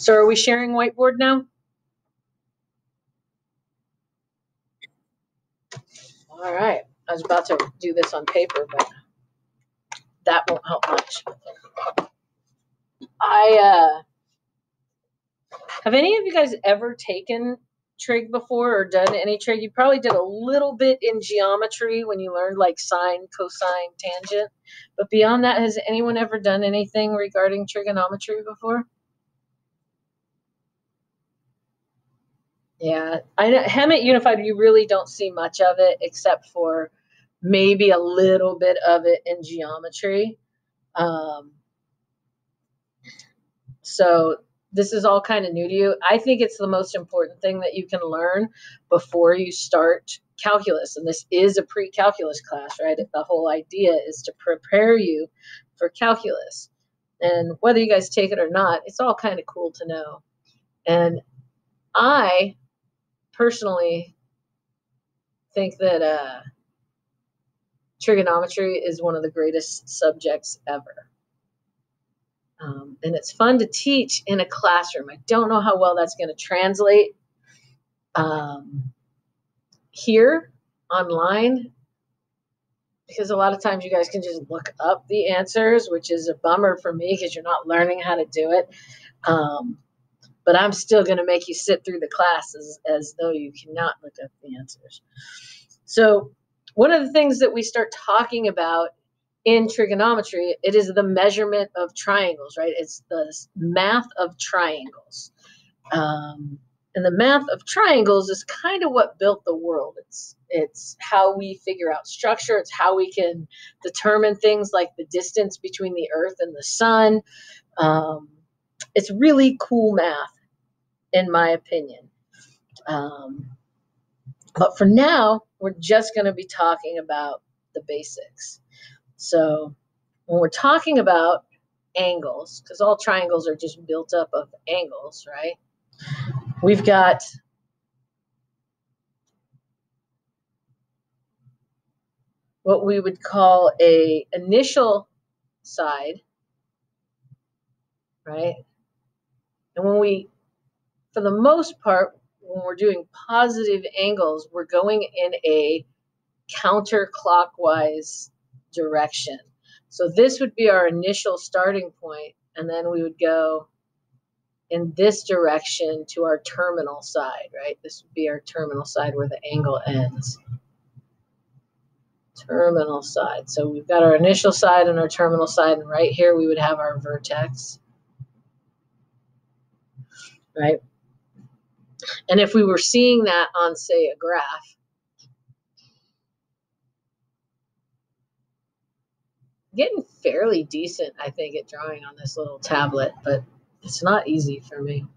So are we sharing whiteboard now? All right. I was about to do this on paper, but that won't help much. Have any of you guys ever taken trig before or done any trig? You probably did a little bit in geometry when you learned like sine, cosine, tangent. But beyond that, has anyone ever done anything regarding trigonometry before? Yeah, I know Hemet Unified, you really don't see much of it except for maybe a little bit of it in geometry. So this is all kind of new to you. I think it's the most important thing that you can learn before you start calculus. And this is a pre-calculus class, right? The whole idea is to prepare you for calculus. And whether you guys take it or not, it's all kind of cool to know. And I personally think that trigonometry is one of the greatest subjects ever. And it's fun to teach in a classroom. I don't know how well that's going to translate here online, because a lot of times you guys can just look up the answers, which is a bummer for me because you're not learning how to do it. But I'm still going to make you sit through the classes as though you cannot look up the answers. So one of the things that we start talking about in trigonometry, it is the measurement of triangles, right? It's the math of triangles. And the math of triangles is kind of what built the world. It's how we figure out structure. It's how we can determine things like the distance between the Earth and the sun. It's really cool math, in my opinion. But for now, we're just going to be talking about the basics. So when we're talking about angles, because all triangles are just built up of angles, right? We've got what we would call a initial side, right? And when we, for the most part, when we're doing positive angles, we're going in a counterclockwise direction. So this would be our initial starting point, and then we would go in this direction to our terminal side, right? This would be our terminal side where the angle ends. Terminal side. So we've got our initial side and our terminal side, and right here we would have our vertex, right? And if we were seeing that on, say, a graph, getting fairly decent, I think, at drawing on this little tablet, but it's not easy for me.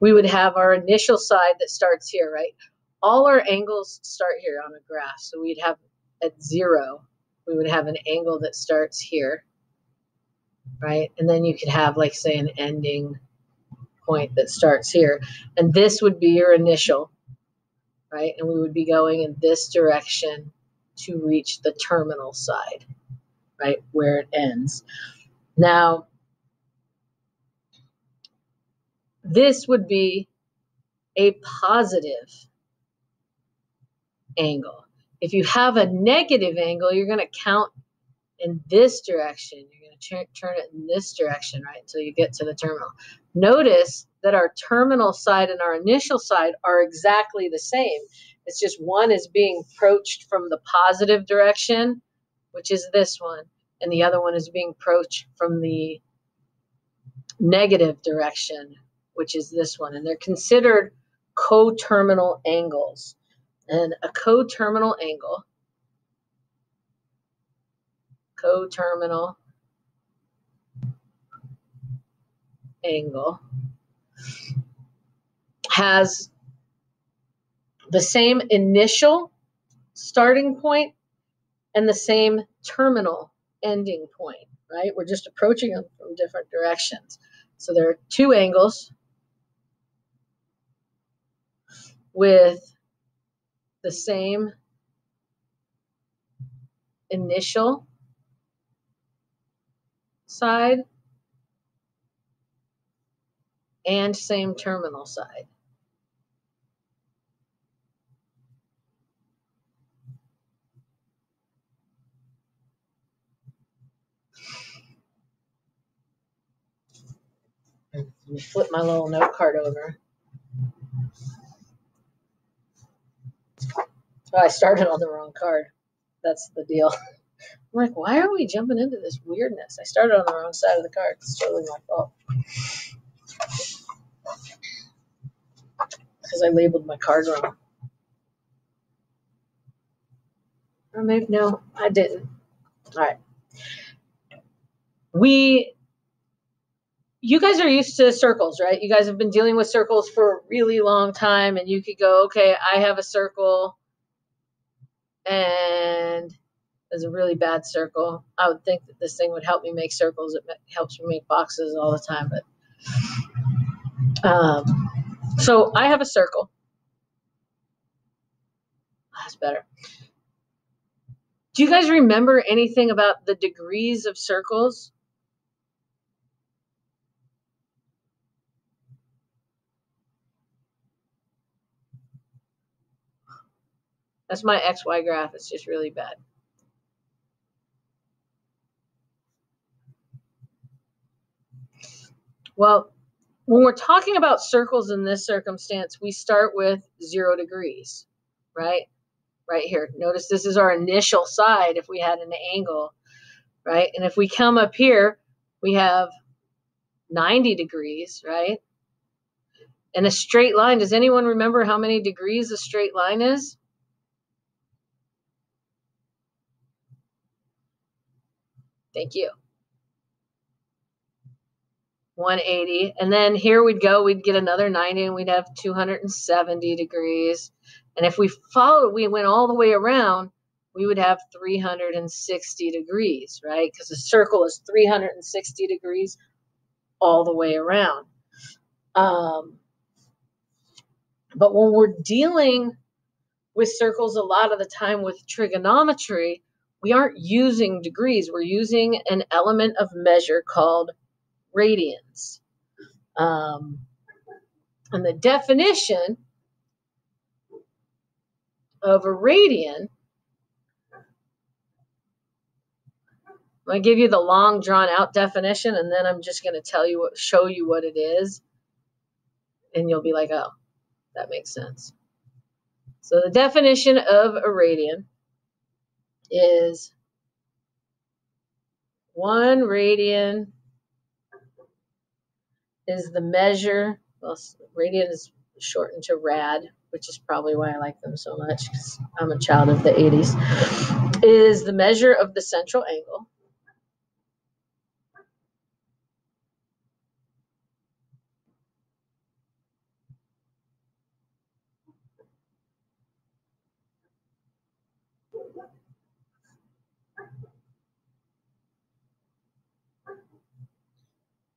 We would have our initial side that starts here, right? All our angles start here on a graph. So we'd have at 0, we would have an angle that starts here, right? And then you could have, like, say, an ending point that starts here. And this would be your initial, right? And we would be going in this direction to reach the terminal side, right, where it ends. Now, this would be a positive angle. If you have a negative angle, you're going to count in this direction. You're going to turn it in this direction, right, until you get to the terminal. Notice that our terminal side and our initial side are exactly the same. It's just one is being approached from the positive direction, which is this one, and the other one is being approached from the negative direction, which is this one. And they're considered coterminal angles. And a coterminal angle has the same initial starting point and the same terminal ending point, right? We're just approaching them from different directions. So there are two angles with the same initial side and same terminal side. Let me flip my little note card over. Oh, I started on the wrong card. That's the deal. I'm like, why are we jumping into this weirdness? I started on the wrong side of the card. It's totally my fault. Because I labeled my card wrong. Or maybe, no, I didn't. All right. You guys are used to circles, right? You guys have been dealing with circles for a really long time, and you could go, okay, I have a circle, and it's a really bad circle. I would think that this thing would help me make circles. It helps me make boxes all the time, but so I have a circle. That's better. Do you guys remember anything about the degrees of circles? That's my XY graph. It's just really bad. Well, when we're talking about circles in this circumstance, we start with 0 degrees, right? Right here. Notice this is our initial side if we had an angle, right? And if we come up here, we have 90 degrees, right? And a straight line, does anyone remember how many degrees a straight line is? Thank you. 180. And then here we'd go, we'd get another 90 and we'd have 270 degrees. And if we went all the way around, we would have 360 degrees, right? Because a circle is 360 degrees all the way around. But when we're dealing with circles a lot of the time with trigonometry, we aren't using degrees. We're using an element of measure called radians. And the definition of a radian, I'm going to give you the long drawn out definition, and then I'm just going to show you what it is. And you'll be like, oh, that makes sense. So the definition of a radian is 1 radian is the measure, well, radian is shortened to rad, which is probably why I like them so much, because I'm a child of the 80s, is the measure of the central angle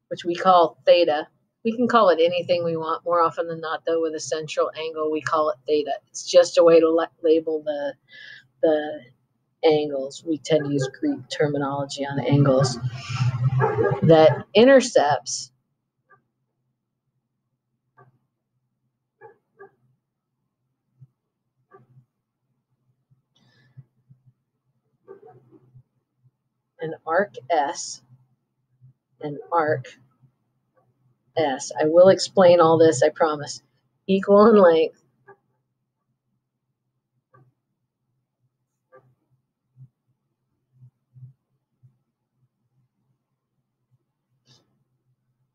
which we call theta. We can call it anything we want. More often than not, though, with a central angle, we call it theta. It's just a way to label the angles. We tend to use Greek terminology on angles. That intercepts an arc S, an arc S. I will explain all this, I promise. Equal in length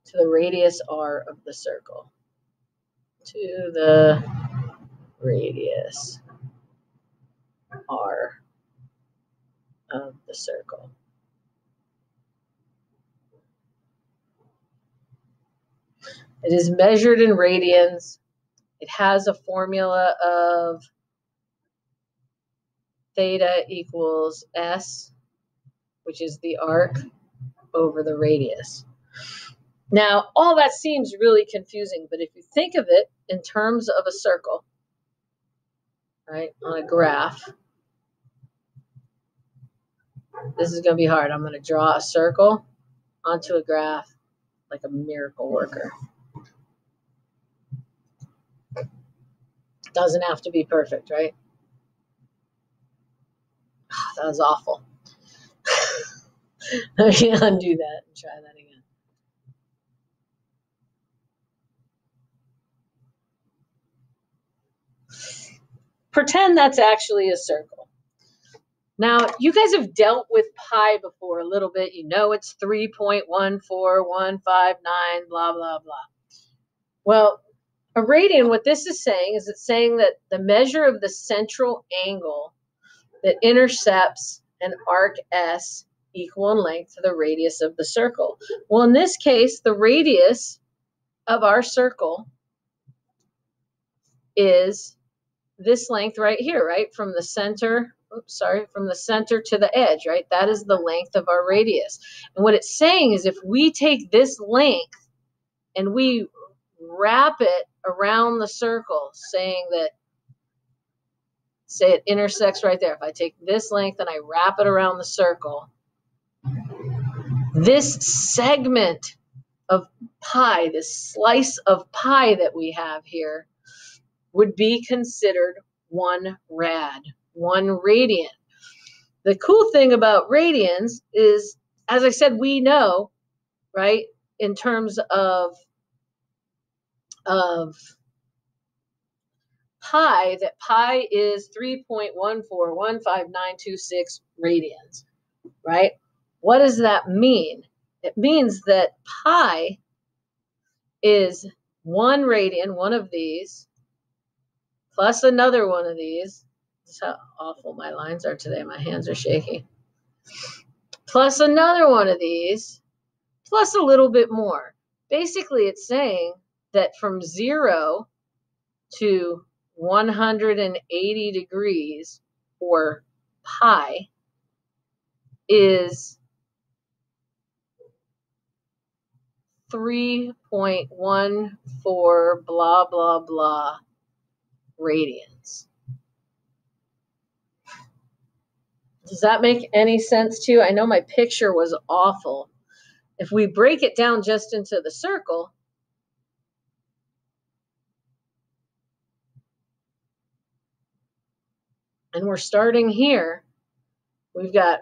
to the radius r of the circle. To the radius r of the circle. It is measured in radians. It has a formula of theta equals S, which is the arc over the radius. Now, all that seems really confusing, but if you think of it in terms of a circle, right, on a graph, this is going to be hard. I'm going to draw a circle onto a graph like a miracle worker. Doesn't have to be perfect, right? Oh, that was awful. Let me undo that and try that again. Pretend that's actually a circle. Now, you guys have dealt with pi before a little bit. You know it's 3.14159, blah, blah, blah. Well, a radian, what this is saying is it's saying that the measure of the central angle that intercepts an arc S equal in length to the radius of the circle. Well, in this case, the radius of our circle is this length right here, right? From the center, from the center to the edge, right? That is the length of our radius. And what it's saying is if we take this length and we wrap it around the circle, saying that, say it intersects right there. If I take this length and I wrap it around the circle, this segment of pi, this slice of pi that we have here, would be considered 1 rad, 1 radian. The cool thing about radians is, as I said, we know, right, in terms of pi, that pi is 3.1415926 radians, right? What does that mean? It means that pi is 1 radian, one of these, plus another one of these. This is how awful my lines are today. My hands are shaky. Plus another one of these, plus a little bit more. Basically, it's saying that from 0 to 180 degrees, or pi, is 3.14 blah, blah, blah radians. Does that make any sense to you? I know my picture was awful. If we break it down just into the circle, and we're starting here, we've got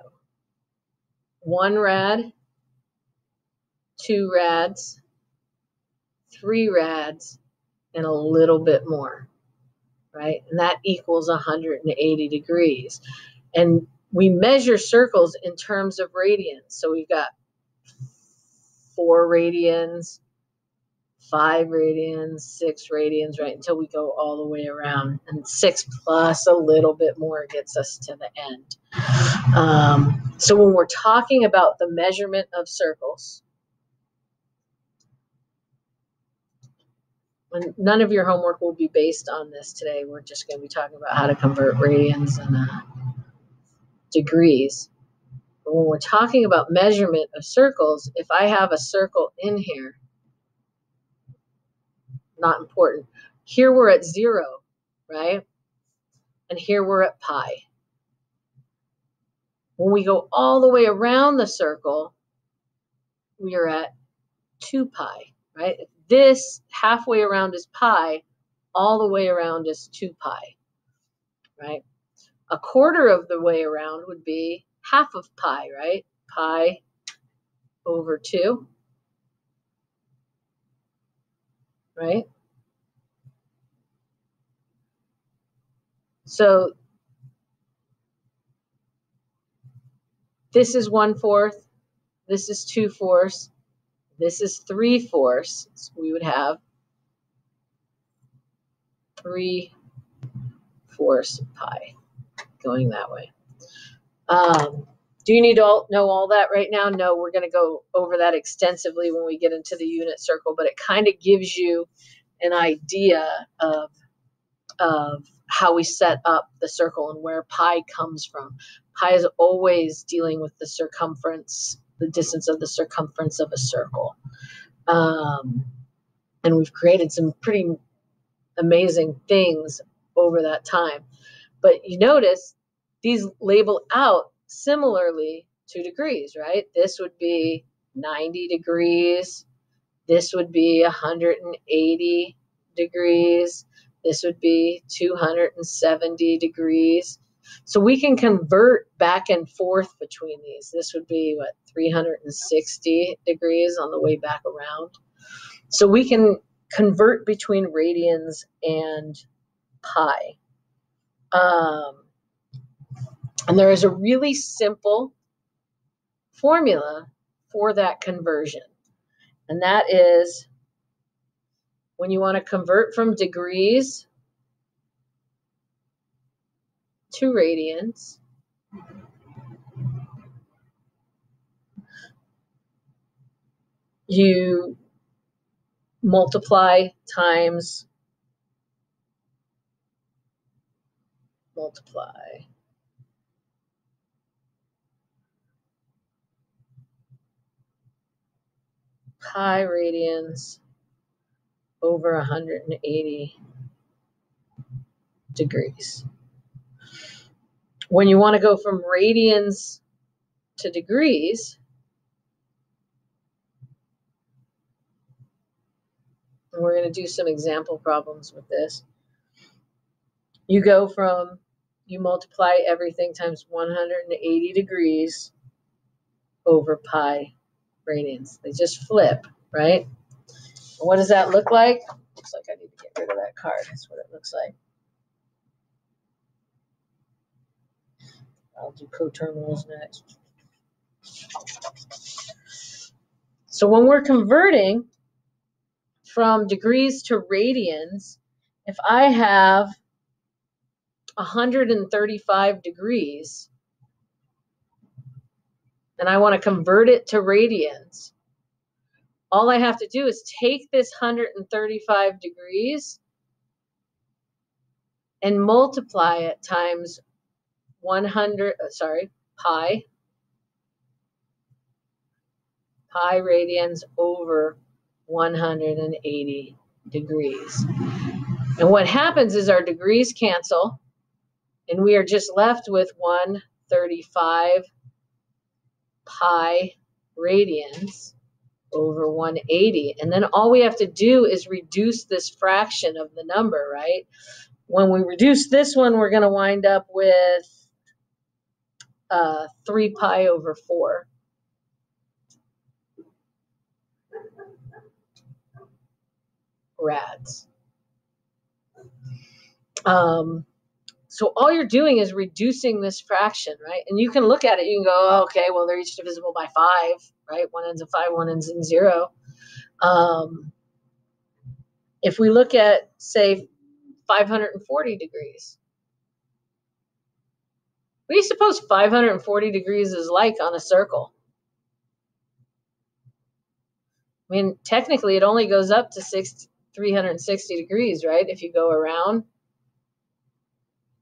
1 rad, 2 rads, 3 rads, and a little bit more, right? And that equals 180 degrees. And we measure circles in terms of radians. So we've got 4 radians, 5 radians, 6 radians, right, until we go all the way around. And 6 plus a little bit more gets us to the end. So when we're talking about the measurement of circles, none of your homework will be based on this today. We're just going to be talking about how to convert radians and degrees. But when we're talking about measurement of circles, if I have a circle in here, not important. Here we're at 0, right? And here we're at pi. When we go all the way around the circle, we are at 2 pi, right? If this halfway around is pi, all the way around is 2 pi, right? A quarter of the way around would be half of pi, right? Pi over 2, right? So this is 1/4, this is 2/4, this is 3/4. So we would have 3/4 pi going that way. Do you need to know all that right now? No, we're going to go over that extensively when we get into the unit circle, but it kind of gives you an idea of how we set up the circle and where pi comes from. Pi is always dealing with the circumference, the distance of the circumference of a circle. And we've created some pretty amazing things over that time. But you notice these label out similarly to degrees, right? This would be 90 degrees. This would be 180 degrees. This would be 270 degrees. So we can convert back and forth between these. This would be, what, 360 degrees on the way back around. So we can convert between radians and pi. And there is a really simple formula for that conversion. And that is, when you want to convert from degrees to radians, you multiply times multiply. Pi radians over 180 degrees. When you want to go from radians to degrees, and we're going to do some example problems with this, you go from, you multiply everything times 180 degrees over pi radians. They just flip, right? And what does that look like? Looks like I need to get rid of that card. That's what it looks like. I'll do coterminals next. So when we're converting from degrees to radians, if I have 135 degrees and I want to convert it to radians, all I have to do is take this 135 degrees and multiply it times pi radians over 180 degrees. And what happens is our degrees cancel, and we are just left with 135 pi radians over 180. And then all we have to do is reduce this fraction of the number, right? When we reduce this one, we're going to wind up with 3 pi over 4. Rads. So all you're doing is reducing this fraction, right? And you can look at it, you can go, oh, okay, well, they're each divisible by 5, right? One ends in 5, one ends in 0. If we look at, say, 540 degrees, what do you suppose 540 degrees is like on a circle? I mean, technically, it only goes up to 360 degrees, right? If you go around,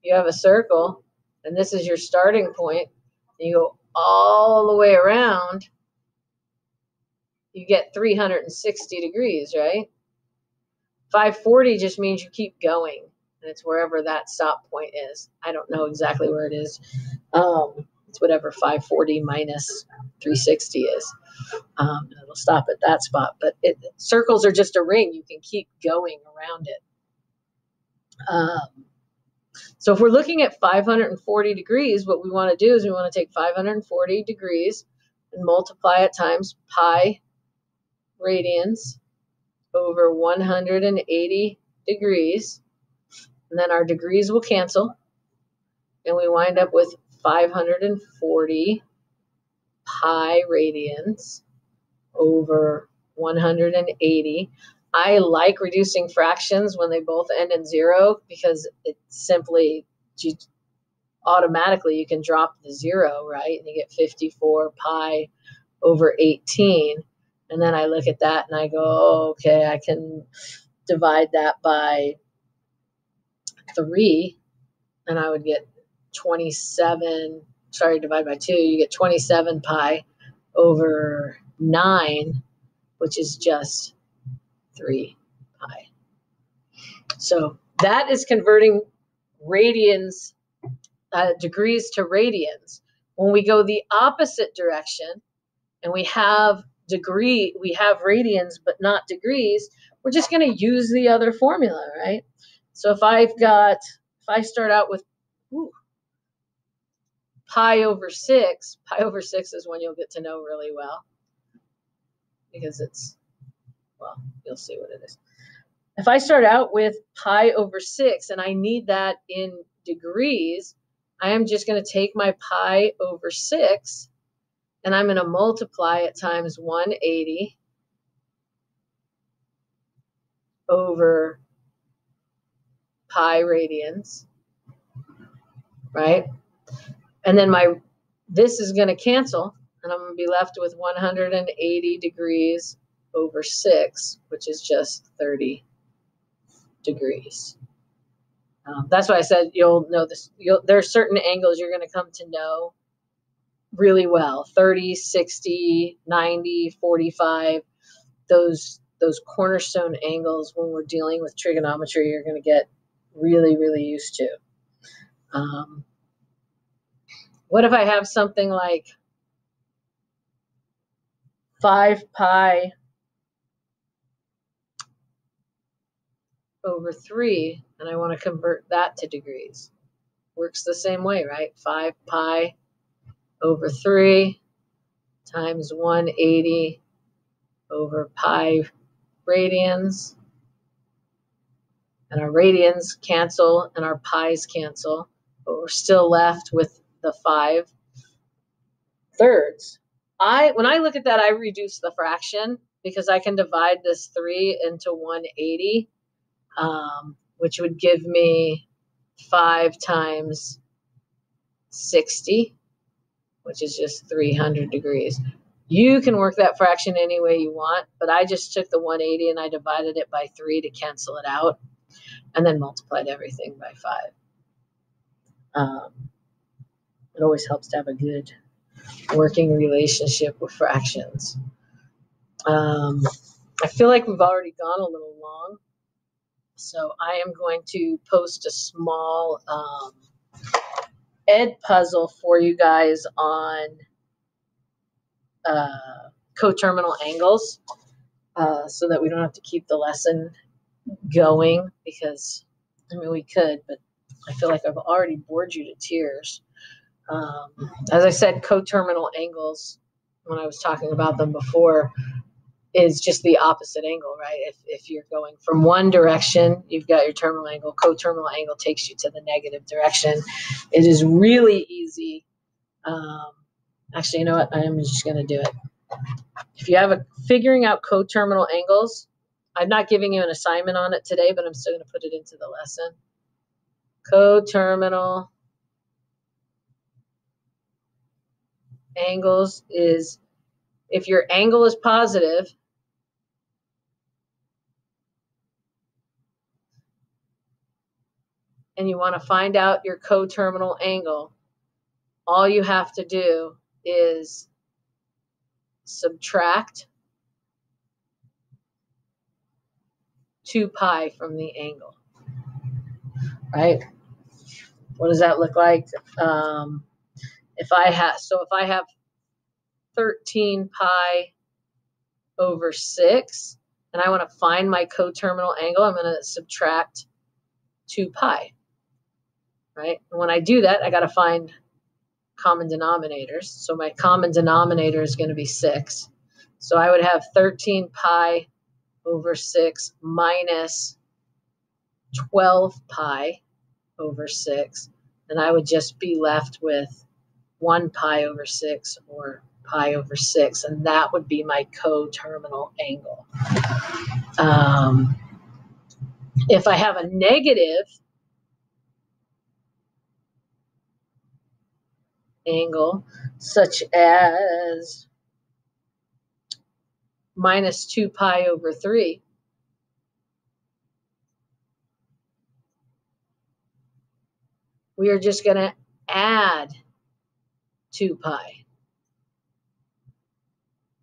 you have a circle, and this is your starting point, and you go all the way around, you get 360 degrees, right? 540 just means you keep going, and it's wherever that stop point is. I don't know exactly where it is. It's whatever 540 minus 360 is. And it'll stop at that spot. But circles are just a ring. You can keep going around it. So if we're looking at 540 degrees, what we want to do is we want to take 540 degrees and multiply it times pi radians over 180 degrees. And then our degrees will cancel. And we wind up with 540 pi radians over 180. I like reducing fractions when they both end in 0 because it simply, automatically you can drop the 0, right? And you get 54 pi over 18. And then I look at that and I go, oh, okay, I can divide that by 3, and I would get 27, divide by 2, you get 27 pi over 9, which is just 3 pi. So that is converting radians, degrees to radians. When we go the opposite direction and we have radians but not degrees, we're just going to use the other formula, right? So if I start out with pi over 6, pi over 6 is one you'll get to know really well because it's, well, you'll see what it is. If I start out with pi over 6 and I need that in degrees, I am just going to take my pi over 6 and I'm going to multiply it times 180 over pi radians, right? And then this is going to cancel, and I'm going to be left with 180 degrees over 6, which is just 30 degrees. That's why I said you'll know this. There's certain angles you're going to come to know really well. 30, 60, 90, 45. Those cornerstone angles when we're dealing with trigonometry, you're going to get really, really used to. What if I have something like 5 pi over 3, and I want to convert that to degrees? Works the same way, right? 5 pi over 3 times 180 over pi radians. And our radians cancel and our pi's cancel, but we're still left with the 5 thirds. When I look at that, I reduce the fraction because I can divide this 3 into 180, which would give me 5 times 60, which is just 300 degrees. You can work that fraction any way you want, but I just took the 180 and I divided it by 3 to cancel it out, and then multiplied everything by 5. It always helps to have a good working relationship with fractions. I feel like we've already gone a little long, so I am going to post a small ed puzzle for you guys on coterminal angles, so that we don't have to keep the lesson going, because I mean we could, but I feel like I've already bored you to tears. As I said, coterminal angles, when I was talking about them before, is just the opposite angle, right? If you're going from one direction, you've got your terminal angle. Coterminal angle takes you to the negative direction. It is really easy. Actually, you know what? I am just going to do it. If you have figuring out coterminal angles, I'm not giving you an assignment on it today, but I'm still going to put it into the lesson. Coterminal angles is if your angle is positive, and you want to find out your coterminal angle, all you have to do is subtract 2 pi from the angle, right? What does that look like? If I have 13 pi over 6, and I want to find my coterminal angle, I'm going to subtract 2 pi, right? And when I do that, I got to find common denominators. So my common denominator is going to be 6. So I would have 13 pi over 6 minus 12 pi over 6. And I would just be left with 1 pi over 6 or pi over 6. And that would be my coterminal angle. If I have a negative angle, such as minus 2 pi over 3, we are just going to add 2 pi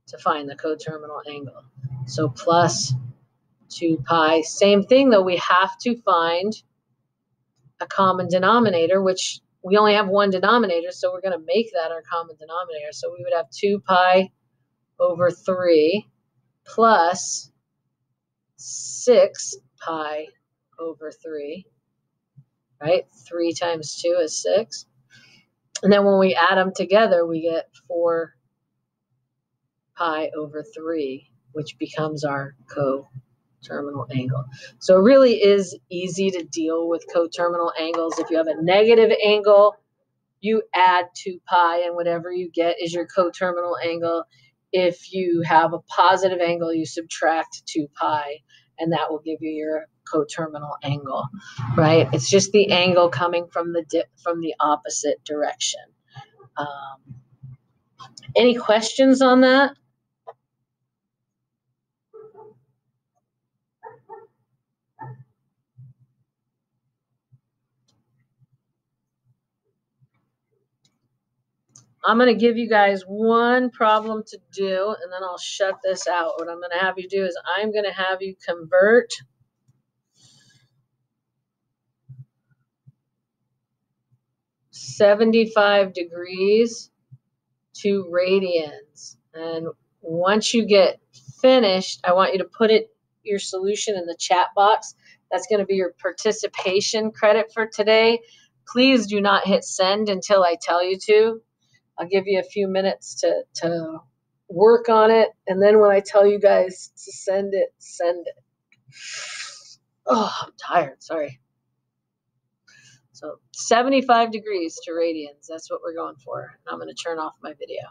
to find the coterminal angle. So plus 2 pi. Same thing though, we have to find a common denominator, which we only have one denominator, so we're going to make that our common denominator. So we would have 2 pi over 3 plus 6 pi over 3, right? 3 times 2 is 6. And then when we add them together, we get 4 pi over 3, which becomes our coterminal angle. So it really is easy to deal with coterminal angles. If you have a negative angle, you add 2 pi, and whatever you get is your coterminal angle. If you have a positive angle, you subtract 2 pi, and that will give you your coterminal angle, right? It's just the angle coming from the opposite direction. Any questions on that? I'm going to give you guys one problem to do, and then I'll shut this out. What I'm going to have you do is I'm going to have you convert 75 degrees to radians. And once you get finished, I want you to put your solution in the chat box. That's going to be your participation credit for today. Please do not hit send until I tell you to. I'll give you a few minutes to work on it, and then when I tell you guys to send it, send it. Oh, I'm tired, sorry. So 75 degrees to radians, that's what we're going for. I'm going to turn off my video.